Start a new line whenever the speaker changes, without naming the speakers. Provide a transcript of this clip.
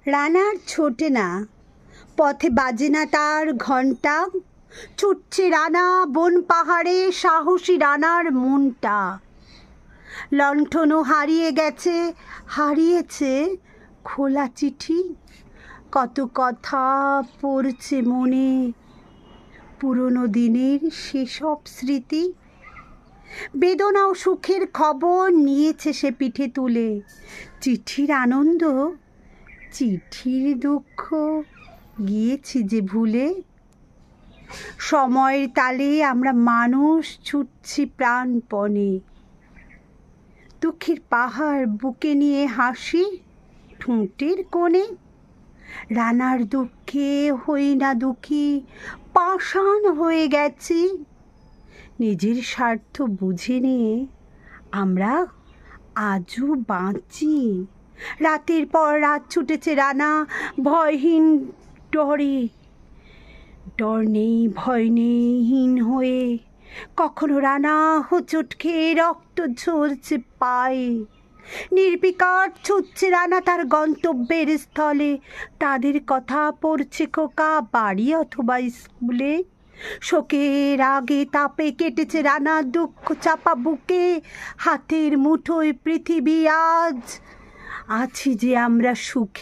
রানার ছোটে না, পথে বাজে না তার ঘণ্টা, ছুটছে রানা বন পাহাড়ে, সাহসী রানার মনটা। লণ্ঠনও হারিয়ে গেছে, হারিয়েছে খোলা চিঠি, কত কথা পড়ছে মনে, পুরনো দিনের সেসব স্মৃতি। বেদনা ও সুখের খবর নিয়েছে সে পিঠে তুলে, চিঠির আনন্দ, চিঠির দুঃখ গিয়েছি যে ভুলে। সময়ের তালে আমরা মানুষ ছুটছি প্রাণপণে, দুঃখের পাহাড় বুকে নিয়ে হাসি ঠোঁটের কোণে। রানার দুঃখে হই না দুঃখী, পাষাণ হয়ে গেছি, নিজের স্বার্থ বুঝে নিয়ে আমরা আজও বাঁচি। রাতের পর রাত ছুটেছে রানা ভয়হীন ডরে, ডর নেই ভয় নেই হীন হয়ে, কখনো রানা হোঁচট খেয়ে রক্ত ঝরছে পায়ে। নির্বিকার ছুটছে রানা তার গন্তব্যের স্থলে, তাদের কথা পড়ছে খোকা বাড়ি অথবা স্কুলে। শোকের আগে তাপে কেটেছে রানা দুঃখ চাপা বুকে, হাতের মুঠোয় পৃথিবী আজ, আছি যে আমরা সুখে।